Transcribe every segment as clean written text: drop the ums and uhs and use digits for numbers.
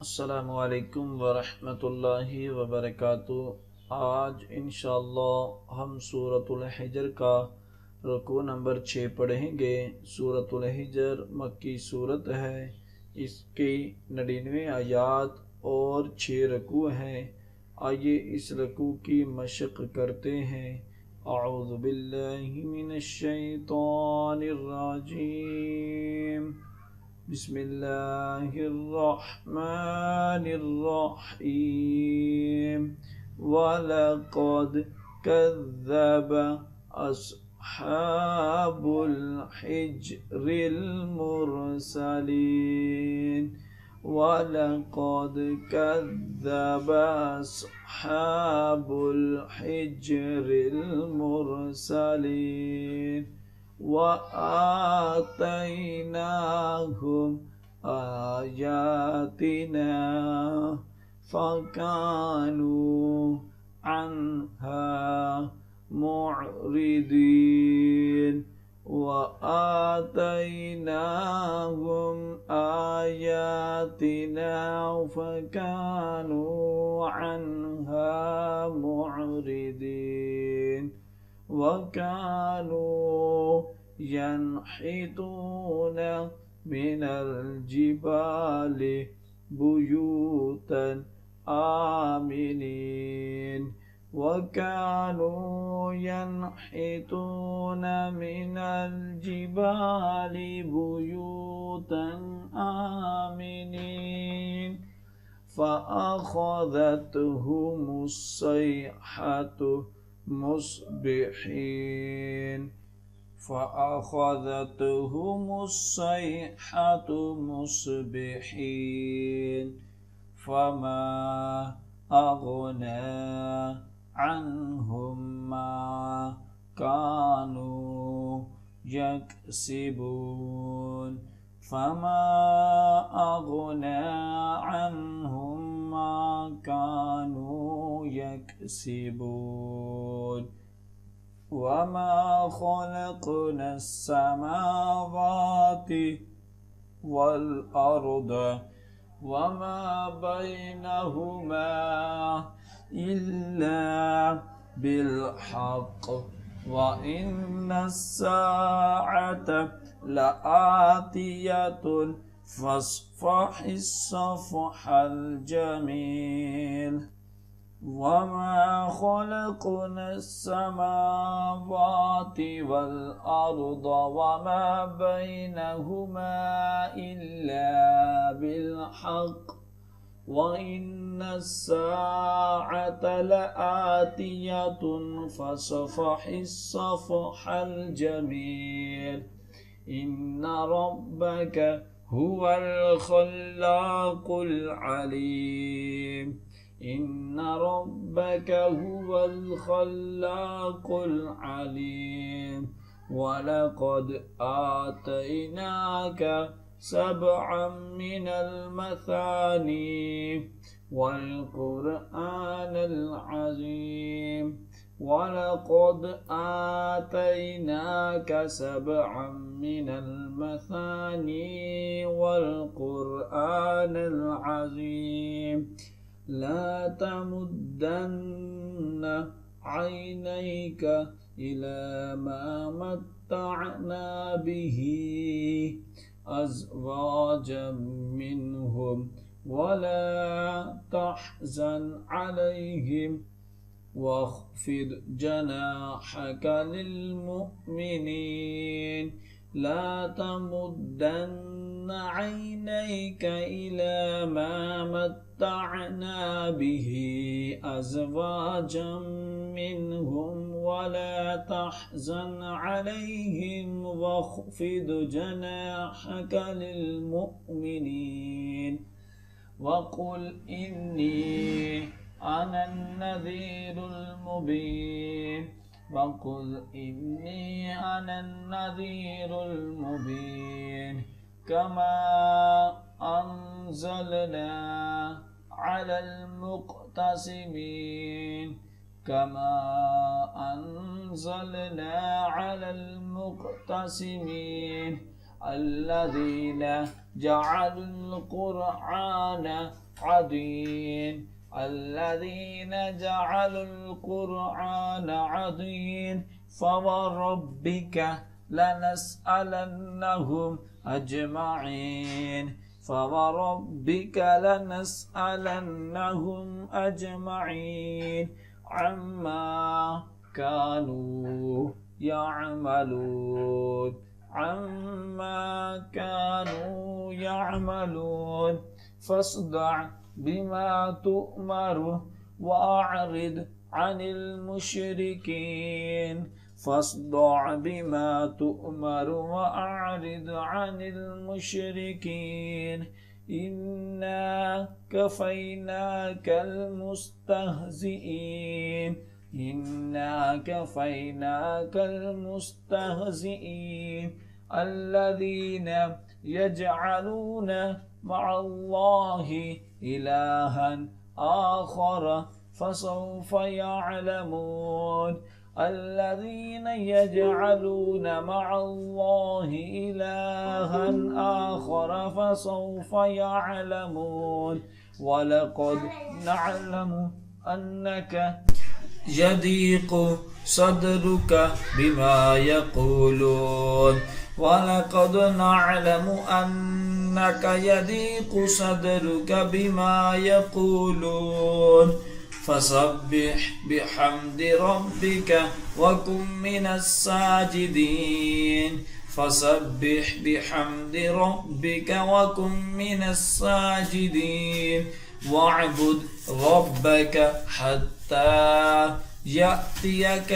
अस्सलामुअलैकुम वरहमतुल्लाहि वबरकातुह। आज इंशाअल्लाह हम सूरतुल हिजर का रुकू नंबर 6 पढ़ेंगे। सूरतुल हिजर मक्की सूरत है। इसकी 99 आयात और 6 रुकू हैं। आइए इस रुकू की मशक करते हैं। अऊज़ु बिल्लाहि मिनश शैतानिर रजीम। बिस्मिल्लाहिर्रहमानिर्रहीम। वलक़द कज़्ज़ब अस्हाबुल हिज्रिल मुरसलीन। वलक़द कज़्ज़ब अस्हाबुल हिज्रिल मुरसलीन। वआतैनाहुम आयातिना फकानू अन्हा मुअरिदीन। वआतैनाहुम आयातिना फकानू अन्हा मुअरिदीन। वकानू यनहितून मिनल जिबालि बुयूतन आमिनीन। वकानू यनहितून मिनल जिबालि बुयूतन आमिनीन। फ़अख़ज़तहुमुस्सैहतु मुस्बिहीन। फ़अख़ज़तहुमुस्सैहतु मुस्बिहीन। फ़मा अग़ना अन्हुम मा कानू यक्सिबून। फ़मा अग़ना अन्हुम मा कानू यक्सिबून। वमा ख़लक़ना अस्समावाति वल अर्द वमा बैनहुमा इल्ला बिल्हक़् व इन्नस्साअत लआतियतुन फ़स्फ़हिस्सफ़हल जमील। वमा ख़लक़ना अस्समावाति वल अर्द वमा बैनहुमा इल्ला बिल्हक़् व इन्नस्साअत लआतियतुन फ़स्फ़हिस्सफ़हल जमील। इन्न रब्बक हुवल ख़ल्लाक़ुल अलीम। इन्न रब्बक हुवल ख़ल्लाक़ुल अलीम। वलक़द आतैनाक सबअम मिनल मसानी वल क़ुरआनिल अज़ीम। वलक़द आतैनाक सबअम मिनल मसानी वल क़ुरआनिल अज़ीम। ला तमुद्दन्न ऐनैक इला मा मत्तअना बिही अज़वाजम मिनहुम वला तहज़न अलैहिम वख़्फ़िद जनाहक लिलमुअ्मिनीन। ला तमुद्दन्न ऐनैक इला मा मत्तअना बिही अज़वाजम मिनहुम वला तहज़न अलैहिम वख़्फ़िद जनाहक लिलमुअ्मिनीन। वक़ुल इन्नी अनन्नज़ीरुल मुबीन। वक़ुल इन्नी अनन्नज़ीरुल मुबीन। कमा अंज़लना अलल मुक़्तसिमीन। कमा अंज़लना अलल मुक़्तसिमीन। الذين جعلوا القرآن عضين الذين جعلوا القرآن عضين فوربك لنسألنهم أجمعين فوربك لنسألنهم أجمعين عما كانوا يعملون فاصدع بما تؤمر وأعرض عن المشركين فاصدع بما تؤمر وأعرض عن المشركين إنا كفيناك المستهزئين الذين يجعلون مع الله إلها آخر فسوف يعلمون الذين يجعلون مع الله إلها آخر فسوف يعلمون ولقد نعلم أنك يضيق صدرك بما يقولون ولقد نعلم أنك يضيق صدرك بما يقولون فسبح بحمد ربك وكن من الساجدين واعبد ربك حتى يأتيك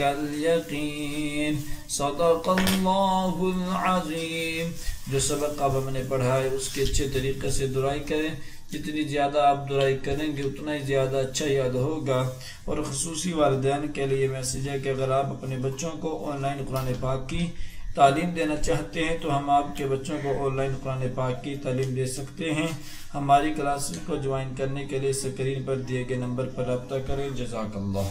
اليقين صدق الله العظीम। जो सबक अब हमने पढ़ा है उसके अच्छे तरीके से दुआई करें। जितनी ज़्यादा आप दुआई करेंगे उतना ही ज़्यादा अच्छा याद होगा। और ख़ुसूसी वालिदैन के लिए मैसेज है कि अगर आप अपने बच्चों को ऑनलाइन कुरान पाक की तालीम देना चाहते हैं तो हम आपके बच्चों को ऑनलाइन कुरान पाक की तालीम दे सकते हैं। हमारी क्लासेस को ज्वाइन करने के लिए स्क्रीन पर दिए गए नंबर पर रब्ता करें। जज़ाकल्लाह।